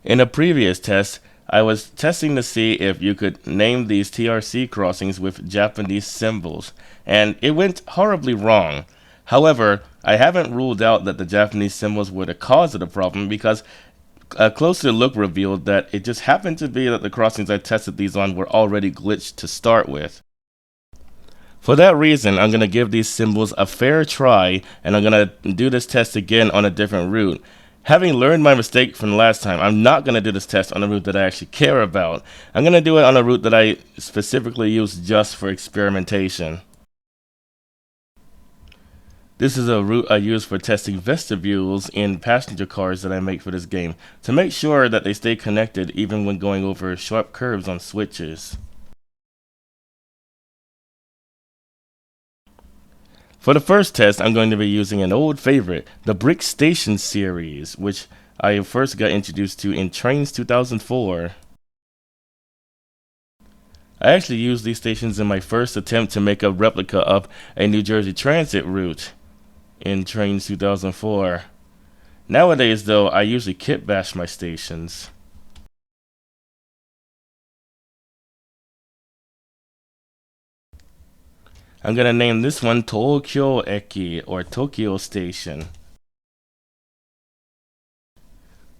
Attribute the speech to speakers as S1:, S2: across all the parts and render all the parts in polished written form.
S1: In a previous test, I was testing to see if you could name these TRC crossings with Japanese symbols, and it went horribly wrong. However, I haven't ruled out that the Japanese symbols were the cause of the problem because a closer look revealed that it just happened to be that the crossings I tested these on were already glitched to start with. For that reason, I'm going to give these symbols a fair try, and I'm going to do this test again on a different route. Having learned my mistake from last time, I'm not going to do this test on a route that I actually care about. I'm going to do it on a route that I specifically use just for experimentation. This is a route I use for testing vestibules in passenger cars that I make for this game, to make sure that they stay connected even when going over sharp curves on switches. For the first test, I'm going to be using an old favorite, the Brick Station series, which I first got introduced to in Trainz 2004. I actually used these stations in my first attempt to make a replica of a New Jersey Transit route in Trainz 2004. Nowadays, though, I usually kit bash my stations. I'm going to name this one Tokyo Eki, or Tokyo Station.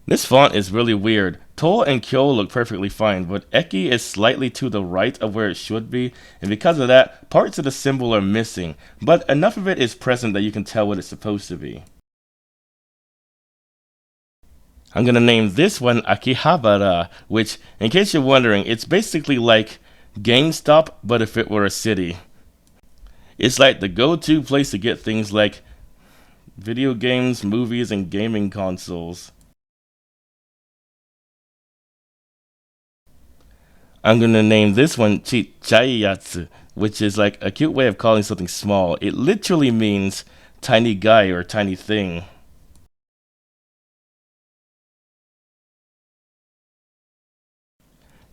S1: This font is really weird. To and Kyo look perfectly fine, but Eki is slightly to the right of where it should be, and because of that, parts of the symbol are missing, but enough of it is present that you can tell what it's supposed to be. I'm going to name this one Akihabara, which, in case you're wondering, it's basically like GameStop, but if it were a city. It's like the go-to place to get things like video games, movies, and gaming consoles. I'm going to name this one Chichayatsu, which is like a cute way of calling something small. It literally means tiny guy or tiny thing.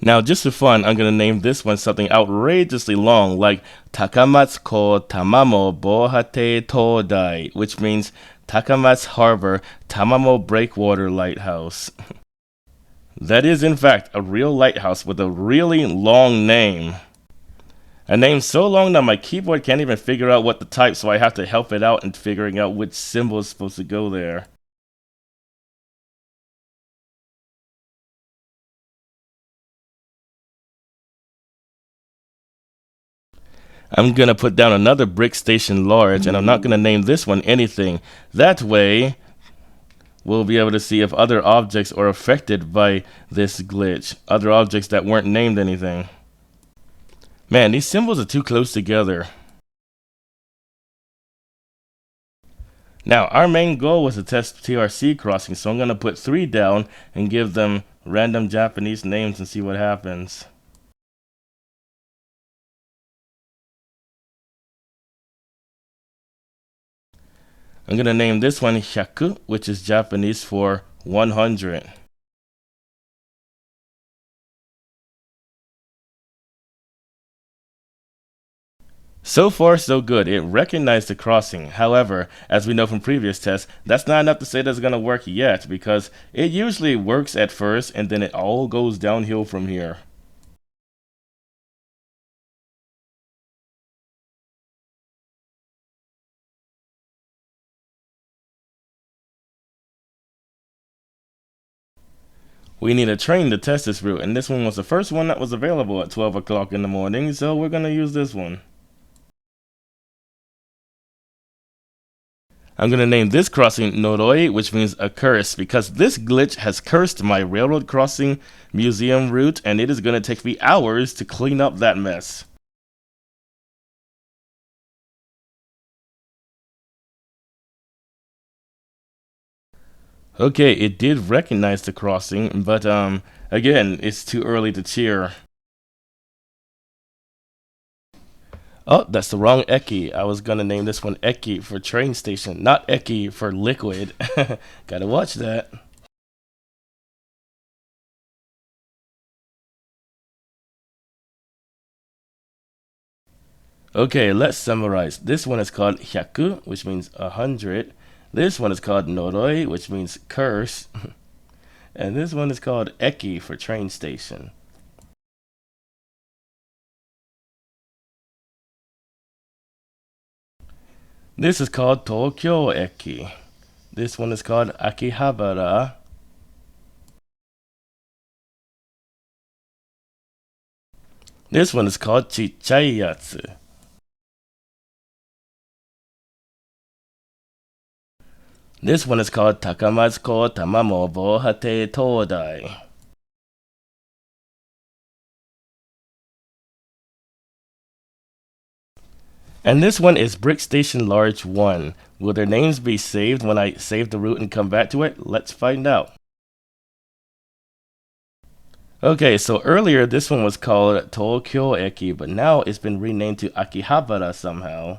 S1: Now, just for fun, I'm going to name this one something outrageously long, like Takamatsu Tamamo Bohate Todai, which means Takamatsu Harbor Tamamo Breakwater Lighthouse. That is, in fact, a real lighthouse with a really long name. A name so long that my keyboard can't even figure out what to type, so I have to help it out in figuring out which symbol is supposed to go there. I'm going to put down another brick station large, and I'm not going to name this one anything. That way, we'll be able to see if other objects are affected by this glitch. Other objects that weren't named anything. Man, these symbols are too close together. Now, our main goal was to test TRC crossings, so I'm going to put 3 down and give them random Japanese names and see what happens. I'm going to name this one Hyaku, which is Japanese for 100. So far, so good. It recognized the crossing. However, as we know from previous tests, that's not enough to say that it's going to work yet, because it usually works at first and then it all goes downhill from here. We need a train to test this route, and this one was the first one that was available at 12 o'clock in the morning, so we're going to use this one. I'm going to name this crossing Noroi, which means a curse, because this glitch has cursed my railroad crossing museum route, and it is going to take me hours to clean up that mess. Okay, it did recognize the crossing, but again, it's too early to cheer. Oh, that's the wrong Eki. I was gonna name this one Eki for train station, not Eki for liquid. Gotta watch that. Okay, let's summarize. This one is called Hyaku, which means 100. This one is called Noroi, which means curse. And this one is called Eki for train station. This is called Tokyo Eki. This one is called Akihabara. This one is called Chichayatsu. This one is called Takamatsuko Tamamobo Hate Todai. And this one is Brick Station Large 1. Will their names be saved when I save the route and come back to it? Let's find out. Okay, so earlier this one was called Tokyo Eki, but now it's been renamed to Akihabara somehow.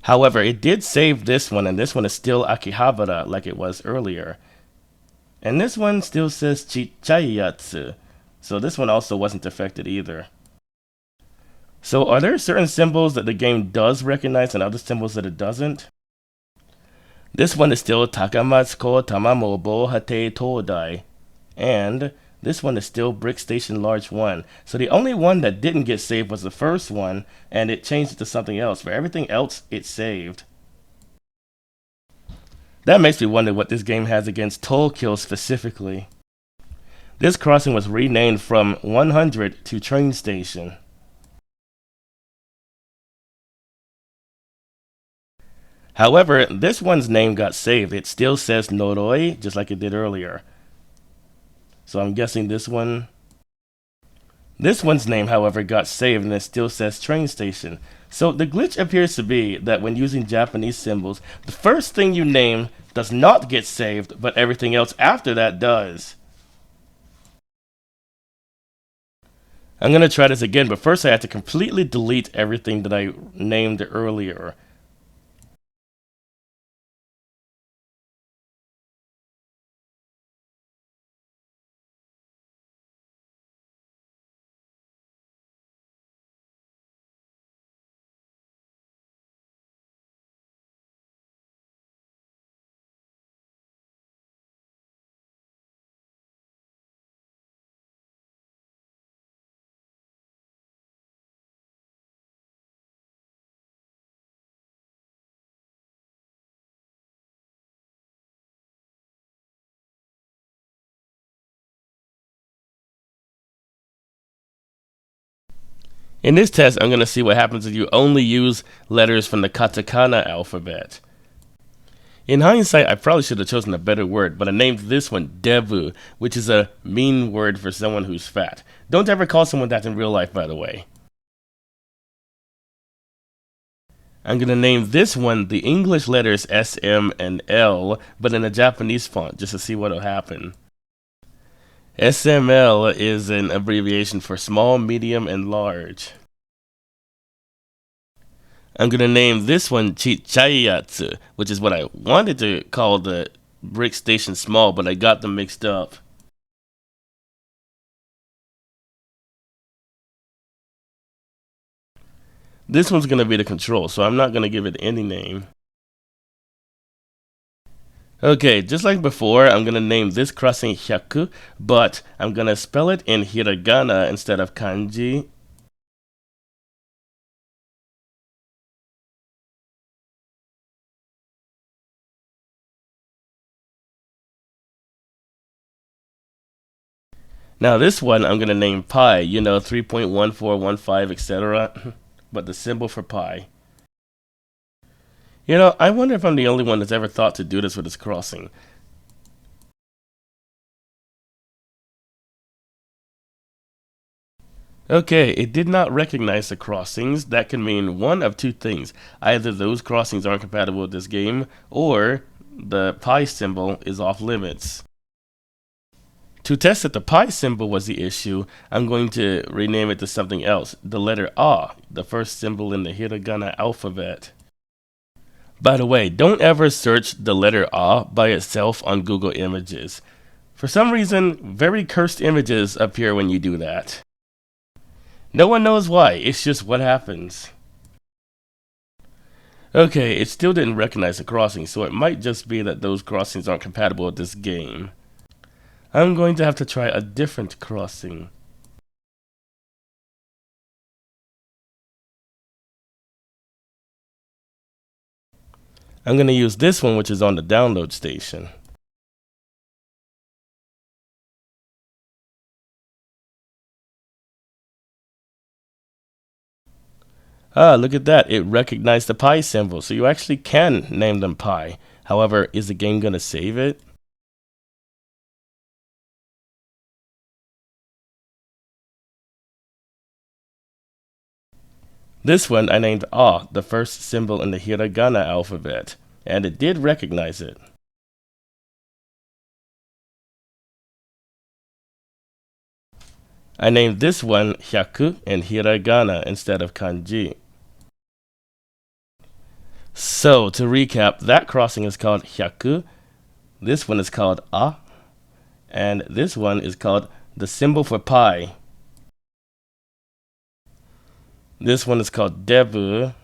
S1: However, it did save this one, and this one is still Akihabara like it was earlier. And this one still says Chichayatsu, so this one also wasn't affected either. So are there certain symbols that the game does recognize and other symbols that it doesn't? This one is still Takamatsuko Tamamobo Hate Todai, and this one is still Brick Station Large 1. So the only one that didn't get saved was the first one, and it changed it to something else. For everything else, it saved. That makes me wonder what this game has against Tokyo specifically. This crossing was renamed from 100 to Train Station. However, this one's name got saved. It still says Noroi, just like it did earlier. So I'm guessing this one. This one's name, however, got saved and it still says train station. So the glitch appears to be that when using Japanese symbols, the first thing you name does not get saved, but everything else after that does. I'm going to try this again, but first I have to completely delete everything that I named earlier. In this test, I'm going to see what happens if you only use letters from the katakana alphabet. In hindsight, I probably should have chosen a better word, but I named this one Devu, which is a mean word for someone who's fat. Don't ever call someone that in real life, by the way. I'm going to name this one the English letters S, M, and L, but in a Japanese font, just to see what will happen. SML is an abbreviation for small, medium, and large. I'm going to name this one Chichayatsu, which is what I wanted to call the Brick Station Small, but I got them mixed up. This one's going to be the control, so I'm not going to give it any name. Okay, just like before, I'm going to name this crossing Hyaku, but I'm going to spell it in Hiragana instead of Kanji. Now this one I'm going to name pi, 3.1415, etc. But the symbol for pi. I wonder if I'm the only one that's ever thought to do this with this crossing. Okay, it did not recognize the crossings. That can mean one of two things. Either those crossings aren't compatible with this game, or the pi symbol is off limits. To test that the pi symbol was the issue, I'm going to rename it to something else. The letter A, the first symbol in the Hiragana alphabet. By the way, don't ever search the letter A by itself on Google Images. For some reason, very cursed images appear when you do that. No one knows why, it's just what happens. Okay, it still didn't recognize the crossing, so it might just be that those crossings aren't compatible with this game. I'm going to have to try a different crossing. I'm going to use this one, which is on the download station. Ah, look at that. It recognized the pi symbol, so you actually can name them pi. However, is the game going to save it? This one I named A, the first symbol in the Hiragana alphabet, and it did recognize it. I named this one Hyaku in Hiragana instead of Kanji. So, to recap, that crossing is called Hyaku, this one is called A, and this one is called the symbol for pi. This one is called Debu.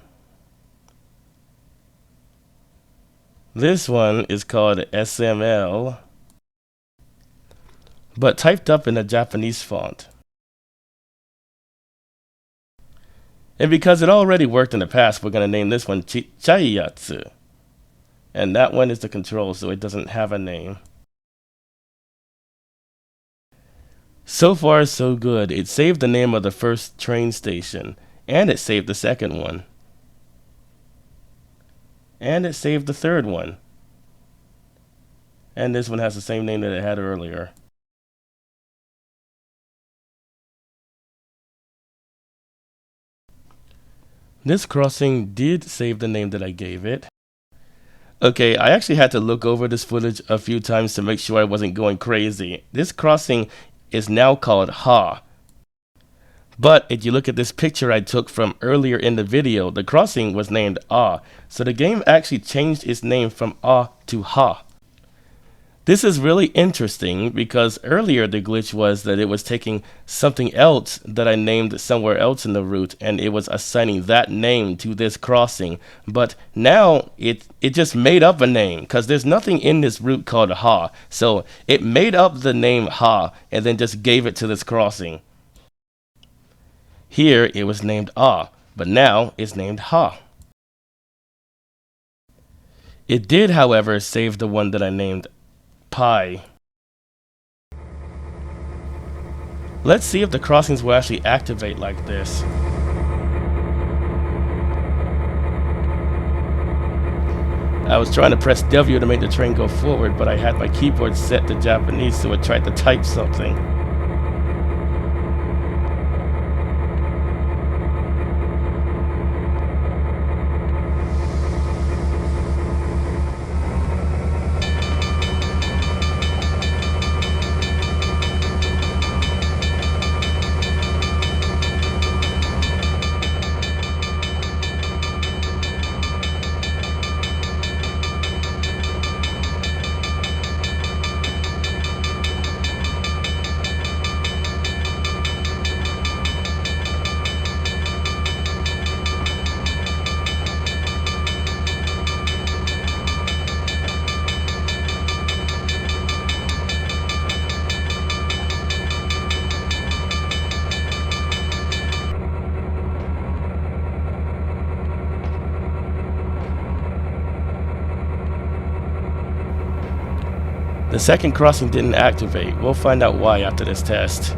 S1: This one is called SML, but typed up in a Japanese font. And because it already worked in the past, we're going to name this one Chaiyatsu. And that one is the control, so it doesn't have a name. So far, so good. It saved the name of the first train station, and it saved the second one. And it saved the third one. And this one has the same name that it had earlier. This crossing did save the name that I gave it. Okay, I actually had to look over this footage a few times to make sure I wasn't going crazy. This crossing is now called Ha. But if you look at this picture I took from earlier in the video, the crossing was named Ah. So the game actually changed its name from Ah to Ha. This is really interesting because earlier the glitch was that it was taking something else that I named somewhere else in the route and it was assigning that name to this crossing. But now it just made up a name because there's nothing in this route called Ha. So it made up the name Ha and then just gave it to this crossing. Here it was named Ah, but now it's named Ha. It did, however, save the one that I named Pi. Let's see if the crossings will actually activate like this. I was trying to press W to make the train go forward, but I had my keyboard set to Japanese, so it tried to type something. The second crossing didn't activate. We'll find out why after this test.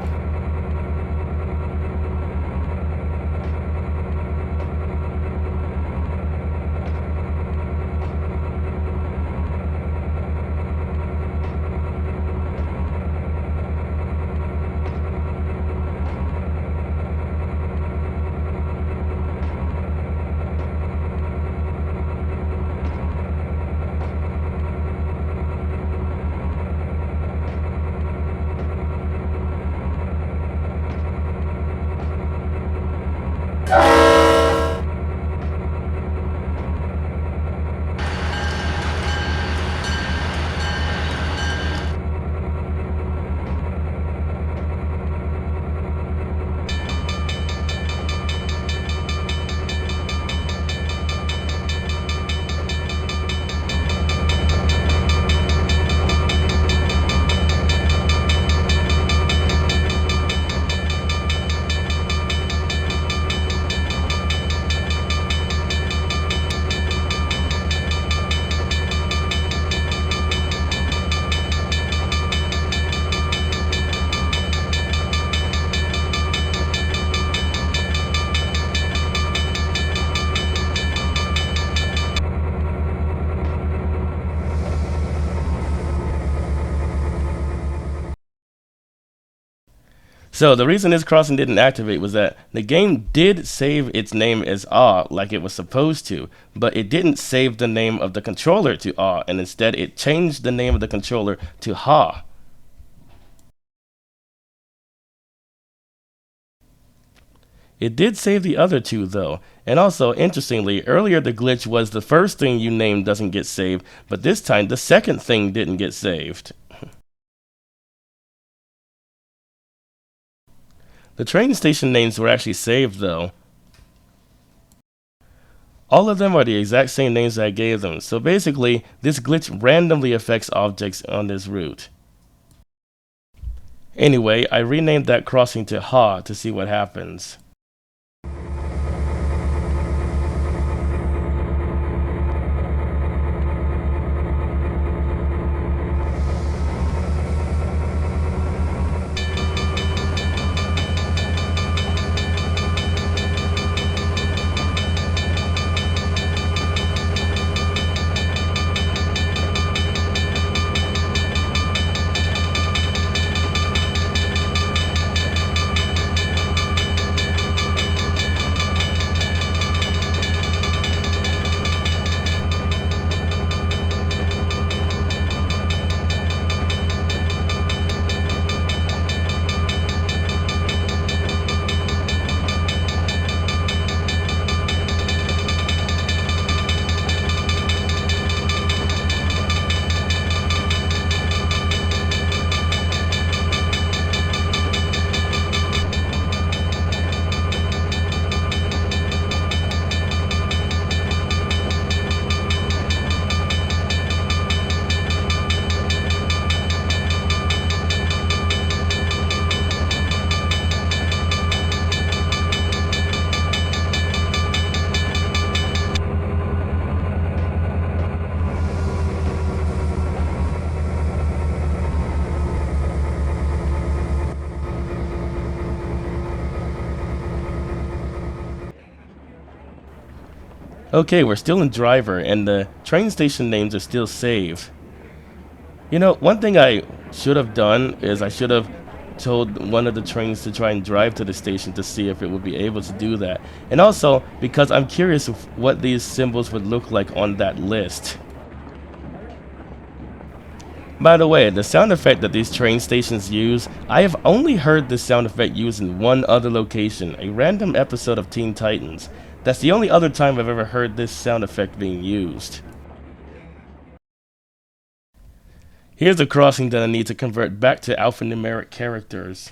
S1: So the reason this crossing didn't activate was that the game did save its name as Ah like it was supposed to, but it didn't save the name of the controller to Ah, and instead it changed the name of the controller to Ha. It did save the other two though, and also interestingly, earlier the glitch was the first thing you named doesn't get saved, but this time the second thing didn't get saved. The train station names were actually saved though. All of them are the exact same names I gave them, so basically, this glitch randomly affects objects on this route. Anyway, I renamed that crossing to Ha to see what happens. Okay, we're still in driver, and the train station names are still saved. You know, one thing I should have done is I should have told one of the trains to try and drive to the station to see if it would be able to do that. And also, because I'm curious of what these symbols would look like on that list. By the way, the sound effect that these train stations use, I have only heard this sound effect used in one other location, a random episode of Teen Titans. That's the only other time I've ever heard this sound effect being used. Here's a crossing that I need to convert back to alphanumeric characters.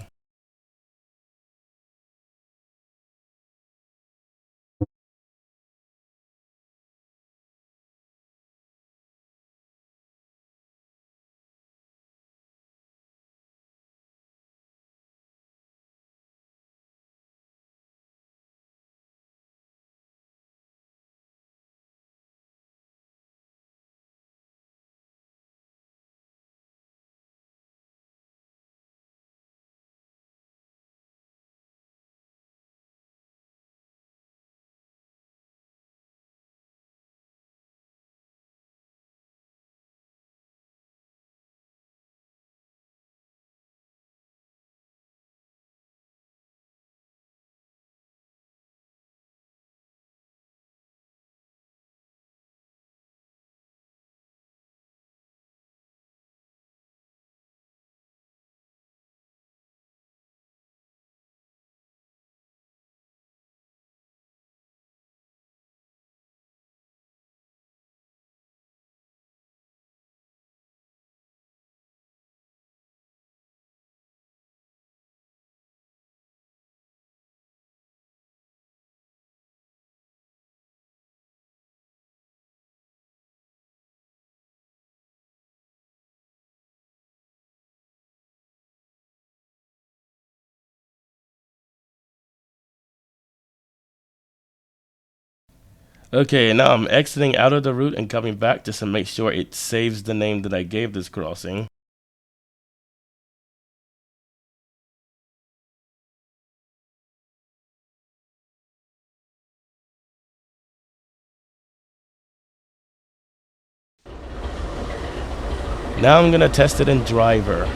S1: Okay, now I'm exiting out of the route and coming back just to make sure it saves the name that I gave this crossing. Now I'm gonna test it in driver.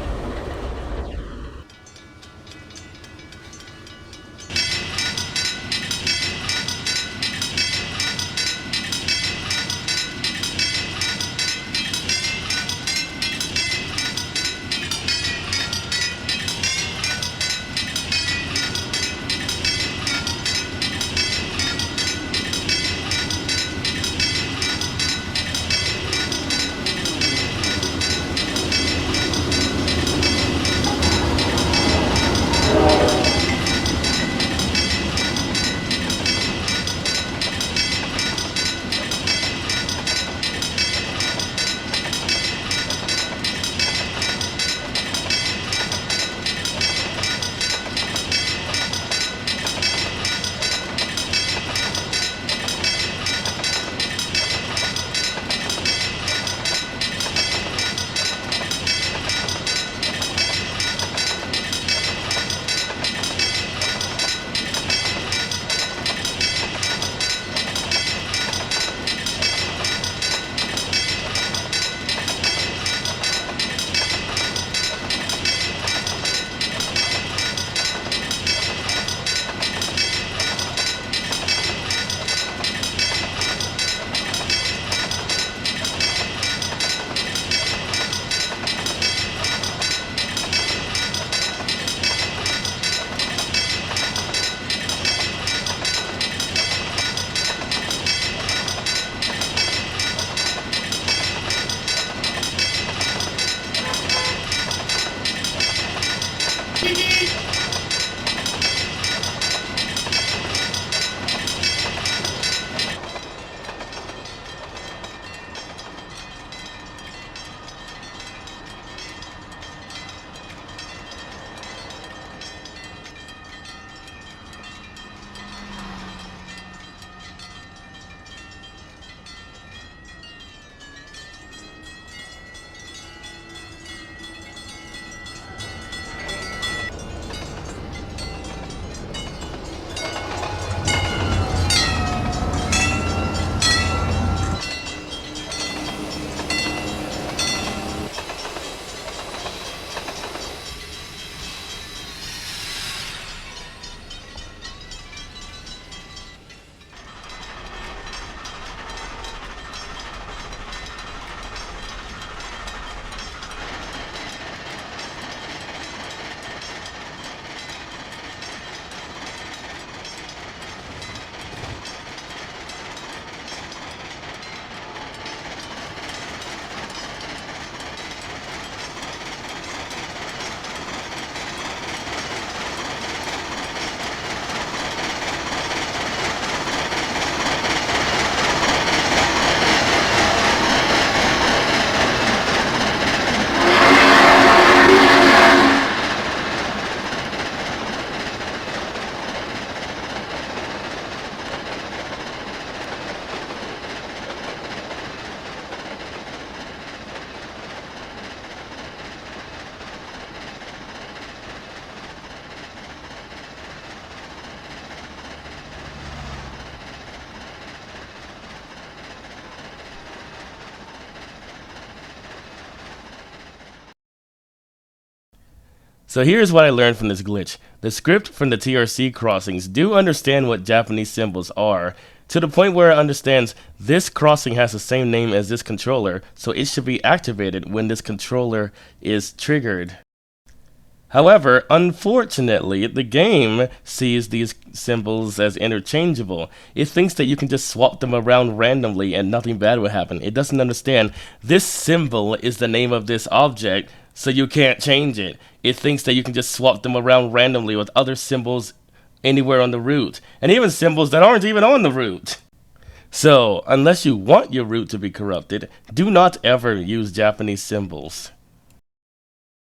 S1: So here's what I learned from this glitch. The script from the TRC crossings do understand what Japanese symbols are, to the point where it understands this crossing has the same name as this controller, so it should be activated when this controller is triggered. However, unfortunately, the game sees these symbols as interchangeable. It thinks that you can just swap them around randomly and nothing bad will happen. It doesn't understand this symbol is the name of this object, so you can't change it. It thinks that you can just swap them around randomly with other symbols anywhere on the route, and even symbols that aren't even on the route. So, unless you want your route to be corrupted, do not ever use Japanese symbols.